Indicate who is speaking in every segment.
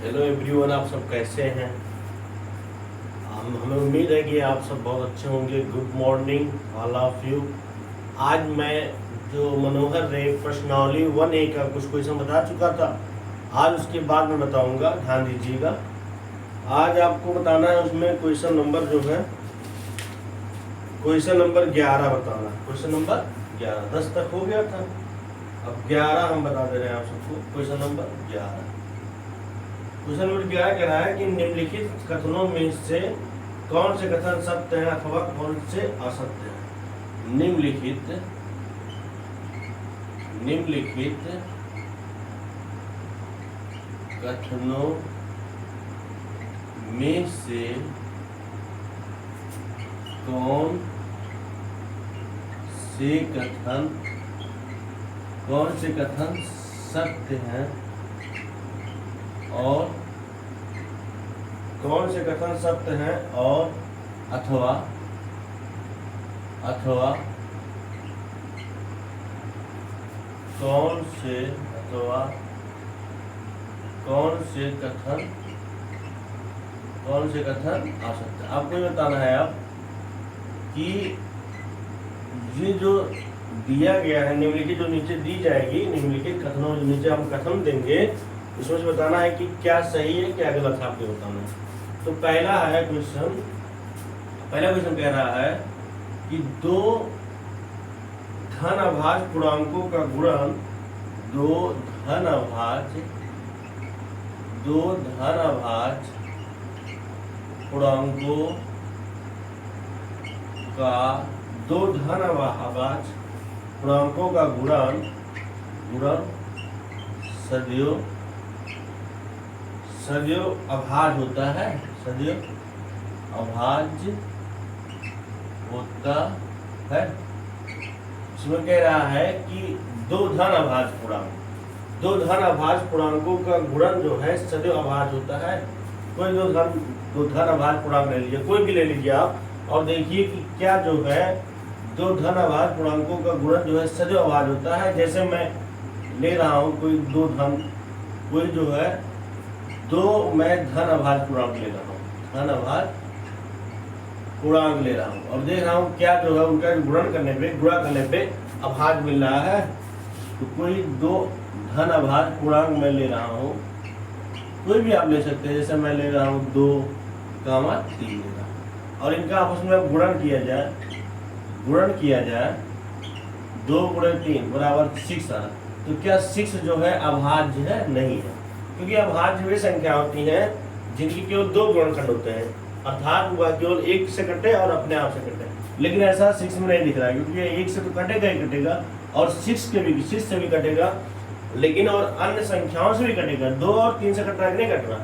Speaker 1: Hello everyone, आप सब कैसे हैं? हमें उम्मीद है कि आप सब बहुत अच्छे होंगे। Good morning all of you. आज मैं जो मनोहर रे प्रश्नावली 1A का कुछ क्वेश्चन बता चुका था, आज उसके बाद मैं बताऊंगा, ध्यान दीजिएगा। आज आपको बताना है उसमें क्वेश्चन नंबर जो है, क्वेश्चन नंबर 11 बताना है। क्वेश्चन नंबर 11, 10 तक हो गया था, अब 11 हम बता दे रहे हैं आप सबको। क्वेश्चन नंबर 11, क्वेश्चन नंबर 11 कह रहा है कि निम्नलिखित कथनों में से कौन से कथन सत्य हैं अथवा कौन से असत्य हैं। निम्नलिखित कथनों में से कौन से कथन सत्य हैं और कौन से कथन सत्य हैं और अथवा कौन से कथन असत्य। आपको ये बताना है अब कि ये जो दिया गया है, निम्नलिखित जो नीचे दी जाएगी, निम्नलिखित कथनों जो नीचे हम कथन देंगे, इसमें से बताना है कि क्या सही है क्या गलत है, आपको बताना है। तो पहला क्वेश्चन कह रहा है कि दो धन अभाज्य पूर्णांकों का गुणन दो धन अभाज्य पूर्णांकों का गुणन सदैव अभाज्य होता है, इसमें कह रहा है कि दो धन अभाज्य पूर्णांकों का गुणन जो है सदैव अभाज्य होता है। कोई दो धन अभाज्य पूर्णांक ले लीजिए, कोई भी ले लीजिए आप, और देखिए कि क्या जो है दो धन अभाज्य पूर्णांकों का गुणन जो है सदैव अभाज्य होता है। जैसे मैं ले रहा हूँ कोई मैं धन अभाज्य पूर्णांक ले रहा हूँ, और देख रहा हूँ क्या जो है उनका गुणा करने पे अभाज्य मिल रहा है। तो कोई दो धन अभाज्य पूर्णांक मैं ले रहा हूँ, कोई भी आप ले सकते हैं, जैसे मैं ले रहा हूँ 2, 3 ले रहा हूँ, और इनका आपस में गुणन किया जाए 2 × 3 बराबर 6 आ। तो क्या 6 जो है अभाज्य है? नहीं है, क्योंकि अभाज्य वे संख्या होती हैं जिनकी केवल 2 गुणनखंड होते हैं, अर्थात वह केवल 1 से कटे और अपने आप से कटे। लेकिन ऐसा 6 में नहीं दिख रहा है, क्योंकि 1 से तो कटेगा और 6 से भी कटेगा, लेकिन और अन्य संख्याओं से भी कटेगा। 2 और 3 से कट रहा है, नहीं कट रहा।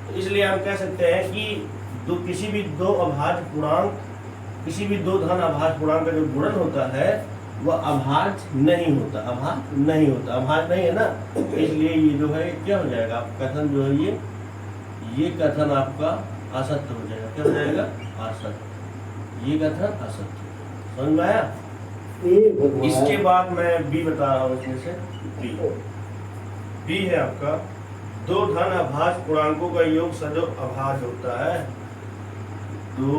Speaker 1: तो इसलिए हम कह सकते हैं कि किसी भी दो धन अभाज्य पूर्णांक का जो गुणन होता है वह अभाज्य नहीं होता, अभाज्य नहीं है ना। इसलिए ये जो है क्या हो जाएगा, कथन जो है ये कथन आपका असत्य हो जाएगा। क्या हो जाएगा? असत्य। ये कथन असत्य। समझ में आया? इसके बाद मैं बी बता रहा हूँ, इसमें से बी है आपका, दो धन अभाज्य पूर्णांकों का योग सदैव अभाज्य होता है। दो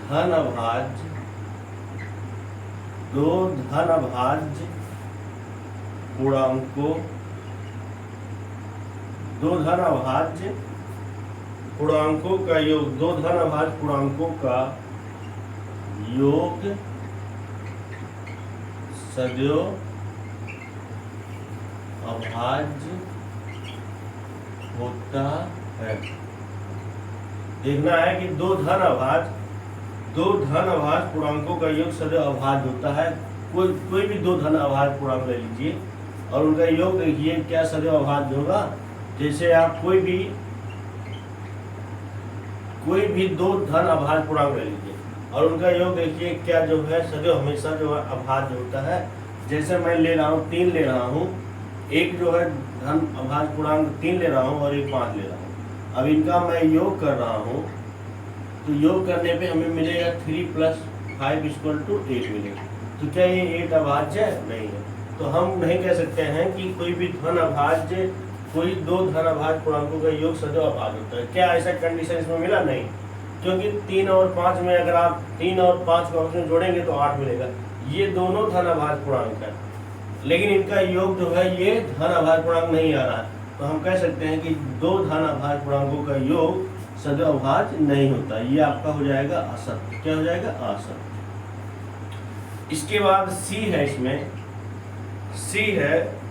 Speaker 1: धन अभाज्य पूर्णांकों का योग, दो धन अभाज्य पूर्णांकों का योग सदैव अभाज्य होता है। देखना है कि दो धन अभाज्य पूर्णांकों का योग सदैव अभाज्य होता है। कोई भी दो धन अभाज्य पूर्णांक ले लीजिए और उनका योग देखिए क्या सदैव अभाज्य होगा। जैसे आप कोई भी दो धन अभाज्य पूर्णांक ले लीजिए और उनका योग देखिए क्या जो है सदैव हमेशा जो है अभाज्य होता है। जैसे मैं ले रहा हूँ 3 ले रहा हूँ, एक जो है धन अभाज्य पूर्णांक 3 ले रहा हूँ और एक 5 ले रहा हूँ। अब इनका मैं योग कर रहा हूँ, तो योग करने पे हमें मिलेगा 3 + 5 = 8 मिलेगा। तो क्या ये 8 अभाज्य है? नहीं है। तो हम नहीं कह सकते हैं कि कोई भी धन अभाज्य कोई दो धन अभाज्य पूर्णांकों का योग सदैव अभाज्य होता है। क्या ऐसा कंडीशन इसमें मिला? नहीं, क्योंकि 3 और 5 में अगर आप 3 और 5 को आपस में जोड़ेंगे तो 8 मिलेगा। ये दोनों धन अभाज्य पूर्णांक है, लेकिन इनका योग जो है ये धन अभाज्य पूर्णांक नहीं आ रहा है, तो हम कह सकते हैं कि दो धन अभाज्य पूर्णांकों का योग सदैव अभाज्य नहीं होता। ये आपका हो जाएगा असत्य। क्या हो जाएगा? असत्य। इसके बाद सी है, इसमें सी है,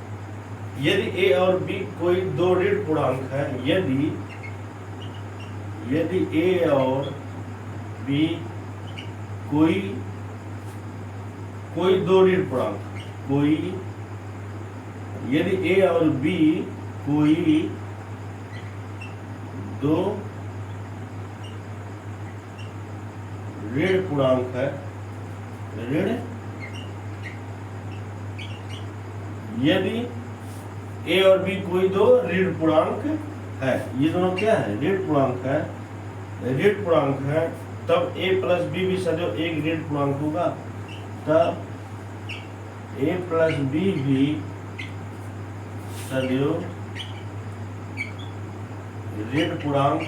Speaker 1: यदि ए और बी कोई दो ऋण पूर्णांक है, यदि ए और बी कोई दो ऋण पूर्णांक, यदि ए और बी कोई दो ऋण पूर्णांक है, यदि ए और बी कोई दो ऋण पूर्णांक है, ये दोनों क्या है? ऋण पूर्णांक है, तब ए प्लस बी भी सदैव एक ऋण पूर्णांक होगा, तब ए प्लस बी भी सदैव ऋण पूर्णांक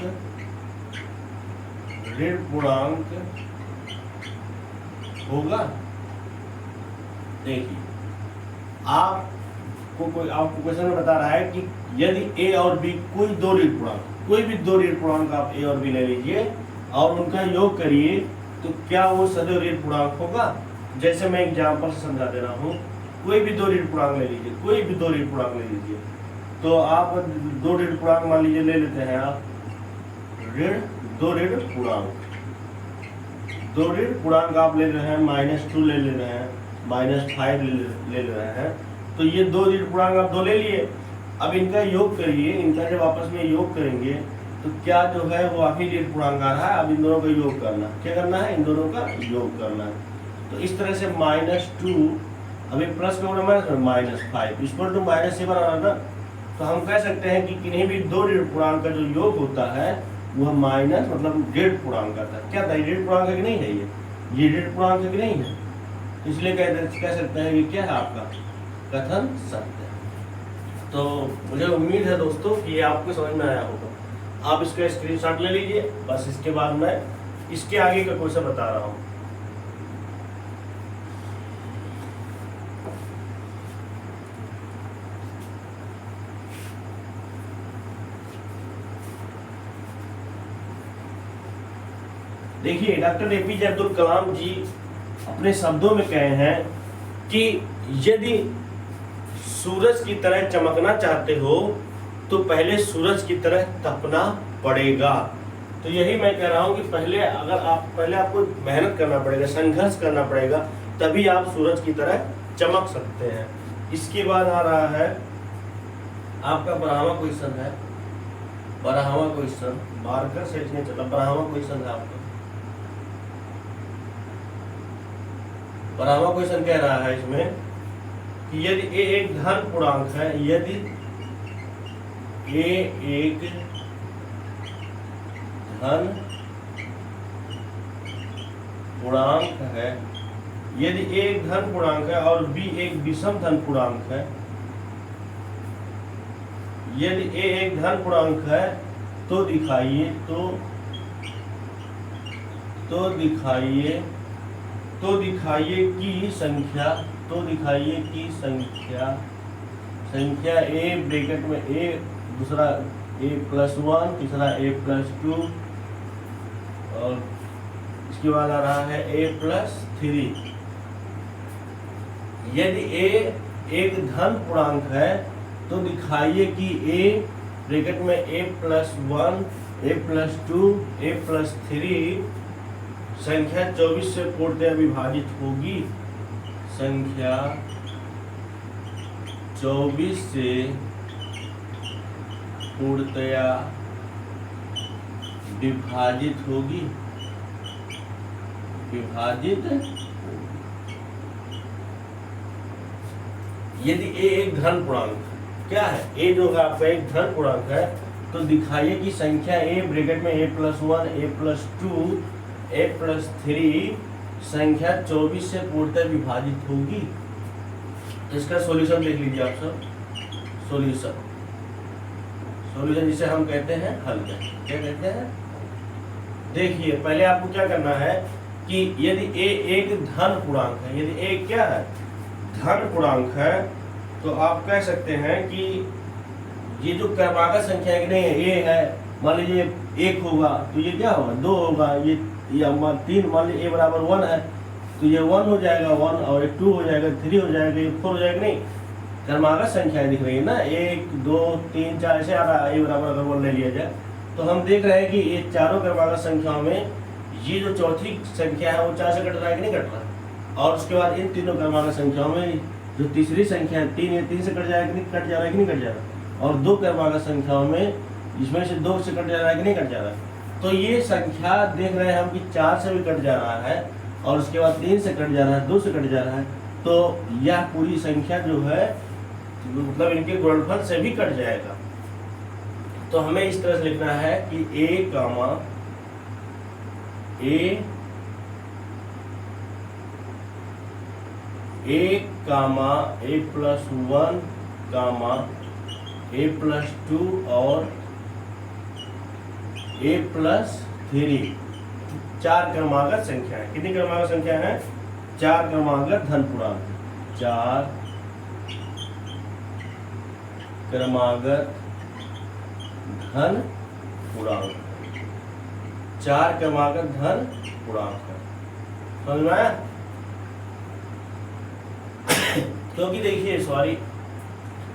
Speaker 1: होगा। देखिए, आपको क्वेश्चन में बता रहा है कि यदि ए और बी कोई दो ऋण पूर्णांक, कोई भी दो ऋण पूर्णांक आप ए और बी ले लीजिए और उनका योग करिए, तो क्या वो सदैव ऋण पूर्णांक होगा? जैसे मैं एग्जांपल से समझा दे रहा हूँ, कोई भी दो ऋण पूर्णांक ले लीजिए, तो आप दो ऋण पूर्णांक मान लीजिए ले लेते हैं आप, दो ऋण पूर्णांक आप ले रहे हैं, -2 ले रहे हैं, -5 ले रहे हैं, तो ये दो ऋण पूर्णांक आप दो ले लिए। अब इनका योग करिए, इनका जब आपस में योग करेंगे तो क्या जो है वो आप ही ऋण पूर्णांक आ रहा है। अब इन दोनों का योग करना, क्या करना है? इन दोनों का योग करना है। तो इस तरह से -2, अभी प्लस का -5 इक्वल टू -7 आ रहा है ना, तो हम कह सकते हैं कि किन्हीं भी दो ऋण पूर्णांक का जो योग होता है वह माइनस मतलब ऋण पूर्णांक आता है। क्या था? ऋण पूर्णांक है कि नहीं है? ये ऋण पूर्णांक है कि नहीं है? इसलिए कह सकते हैं कि क्या है आपका कथन सत्य। तो मुझे उम्मीद है दोस्तों कि ये आपको समझ में आया होगा। आप इसका स्क्रीनशॉट ले लीजिए, बस इसके बाद मैं इसके आगे का क्वेश्चन बता रहा हूँ। देखिए, डॉक्टर एपीजे अब्दुल कलाम जी अपने शब्दों में कहे हैं कि यदि सूरज की तरह चमकना चाहते हो तो पहले सूरज की तरह तपना पड़ेगा। तो यही मैं कह रहा हूं कि पहले आपको मेहनत करना पड़ेगा, संघर्ष करना पड़ेगा, तभी आप सूरज की तरह चमक सकते हैं। इसके बाद आ रहा है आपका 12वां क्वेश्चन है, 12वां क्वेश्चन मार्कर से इसने चला, 12वां क्वेश्चन है आपका। 12वां क्वेश्चन कह रहा है इसमें कि यदि ए एक धन पूर्णांक है, यदि ए एक धन पूर्णांक है, यदि ए एक धन पूर्णांक है और बी एक विषम धन पूर्णांक है, यदि ए एक धन पूर्णांक है तो दिखाइए संख्या ए ब्रैकेट में ए, दूसरा a+1, तीसरा a+2 और इसके बाद आ रहा है a+3। यदि a एक धन पूर्णांक है तो दिखाइए कि a ब्रैकेट में a+1, a+2, a+3 संख्या 24 से पूर्णतया विभाजित होगी। संख्या 24 से पूर्णतया विभाजित होगी। यदि ए एक धन पूर्णांक क्या है, ए जो है आपका एक धन पूर्णांक है, तो दिखाइए कि संख्या ए ब्रैकेट में a+1, a+2, a+3 संख्या 24 से पूर्णतः विभाजित होगी। इसका सॉल्यूशन देख लीजिए आप सब। सॉल्यूशन सॉल्यूशन जिसे हम कहते हैं हल कहते हैं। क्या कहते हैं? देखिए पहले आपको क्या करना है कि यदि a एक धन पूर्णांक है, यदि a क्या है? धन पूर्णांक है, तो आप कह सकते हैं कि ये जो क्रमागत संख्या है कि नहीं है, a है, मान लीजिए 1 होगा तो ये क्या होगा? 2 होगा, ये 3, मान लीजिए a बराबर 1 है तो ये 1 हो जाएगा 1, और ये 2 हो जाएगा, 3 हो जाएगा, ये 4 हो जाएगा। नहीं, क्रमागत संख्याएं दिख रही है ना, 1 2 3 4 ऐसे आ रहा है। a बराबर अगर 1 ले लिया जाए तो हम देख रहे हैं कि ये चारों क्रमागत संख्याओं में ये जो चौथी संख्या है वो 4 से कट रहा है कि नहीं कट रहा है, और उसके बाद इन तीनों क्रमागत संख्याओं में जो तीसरी संख्या है 3, ये 3 से कट जाएगा कि नहीं, कट जा रहा है कि नहीं कट जा रहा है, और दो क्रमागत संख्याओं में इसमें से 2 से कट जा रहा है कि नहीं कट जा रहा है। तो ये संख्या देख रहे हैं हम कि 4 से भी कट जा रहा है, और उसके बाद 3 से कट जा रहा है, 2 से कट जा रहा है, तो यह पूरी संख्या जो है मतलब इनके गुणनफल से भी कट जाएगा। तो हमें इस तरह से लिखना है कि a comma a plus 1 comma a plus 2 और a प्लस 3 4 क्रमागत संख्या है। कितनी क्रमागत संख्या है? 4 क्रमागत धन पूर्णांक, 4 क्रमागत धन पूर्णांक, 4 क्रमागत धन पूर्णांक है। समझ में आया? क्योंकि देखिए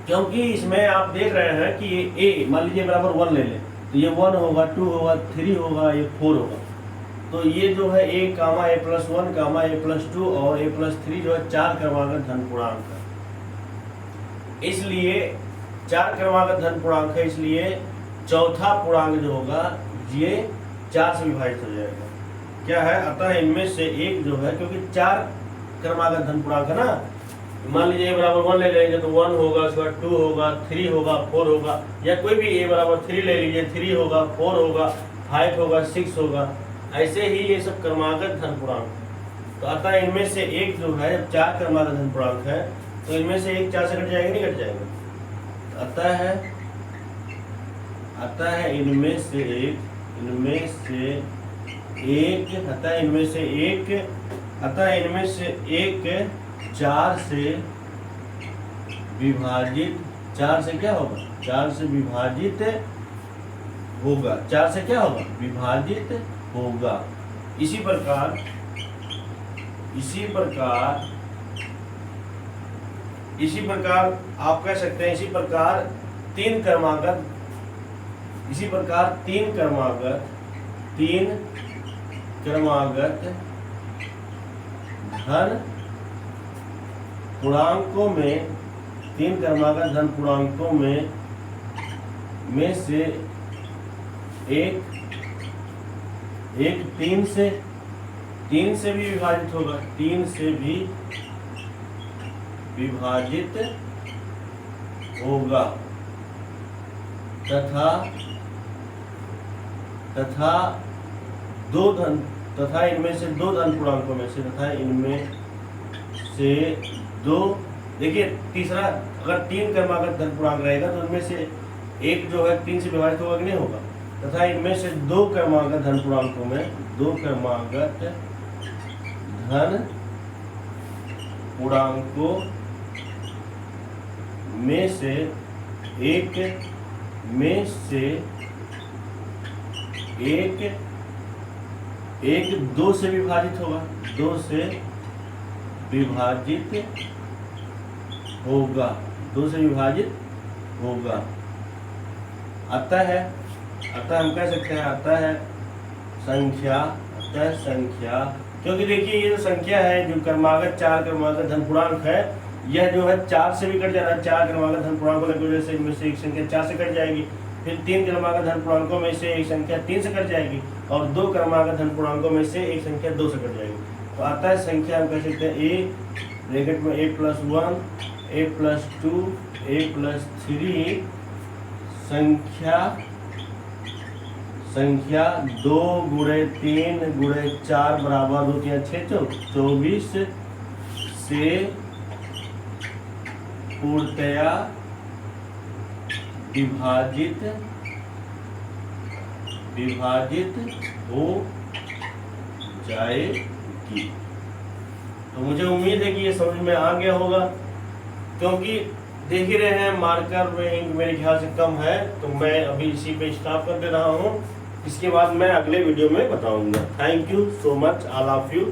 Speaker 1: क्योंकि इसमें आप देख रहे हैं कि ये a मान लीजिए बराबर 1 ले लें तो ये 1 होगा, 2 होगा, 3 होगा, ये 4 होगा। तो ये जो है a comma a plus 1 comma a plus 2 और a प्लस 3 जो है 4 क्रमागत धन पूर्णांक है। इसलिए 4 क्रमागत धन पूर्णांक है, इसलिए चौथा पूर्णांक जो होगा ये 4 से विभाजित हो जाएगा। क्या है? अतः इनमें से एक जो है, क्योंकि 4 क्रमागत धन पूर्णांक है ना, मान लीजिए a बराबर 1 ले लेंगे तो 1 होगा, उसके बाद 2 होगा, 3 होगा, 4 होगा, या कोई भी a बराबर 3 ले लीजिए, 3 होगा, 4 होगा, 5 होगा, 6 होगा, ऐसे ही ये सब क्रमागत धन पूर्णांक। तो अतः इनमें से एक जो है, जब 4 क्रमागत धन पूर्णांक है तो इनमें से एक 4 से कट जाएगा नहीं कट जाएगा? अतः इनमें से एक अतः इनमें से एक 4 से विभाजित, 4 से क्या होगा? 4 से विभाजित होगा, 4 से क्या होगा? विभाजित होगा। इसी प्रकार आप कह सकते हैं, इसी प्रकार तीन क्रमागत धन पूर्णांकों में, 3 क्रमागत धन पूर्णांकों में से एक 3 से भी विभाजित होगा, 3 से भी विभाजित होगा, तथा इनमें से 2 धन पूर्णांकों में से, देखिए तीसरा, अगर 3 क्रमागत धन पूर्णांक रहेगा तो इनमें से एक जो है 3 से विभाजित होगा कि नहीं होगा, तथा इनमें से 2 क्रमागत धन पूर्णांकों में, 2 क्रमागत धन पूर्णांकों में से एक 2 से विभाजित होगा, 2 से विभाजित होगा। अतः हम कह सकते हैं अतः संख्या, क्योंकि देखिए ये जो संख्या है, जो क्रमागत 4 क्रमागत धन पूर्णांक है, यह जो है 4 से भी कट जा रहा है। 4 क्रमागत धन पूर्णांकों की वजह से इनमें से एक संख्या 4 से कट जाएगी, फिर 3 क्रमागत धन पूर्णांकों में से एक संख्या 3 से कट जाएगी, और 2 क्रमागत धन पूर्णांकों में से एक संख्या 2 से कट जाएगी। तो अतः संख्या हम कह सकते हैं a ब्रैकेट में a plus 1, a plus 2, a plus 3 संख्या 2 गुणे 3 गुणे 4 बराबर 2 3 6 24 से पूर्णतया विभाजित हो जाएगी। तो मुझे उम्मीद है कि ये समझ में आ गया होगा, क्योंकि देख ही रहे हैं मार्कर में इंक मेरे ख्याल से कम है, तो मैं अभी इसी पे स्टॉप कर दे रहा हूँ। इसके बाद मैं अगले वीडियो में बताऊंगा। Thank you so much all of you.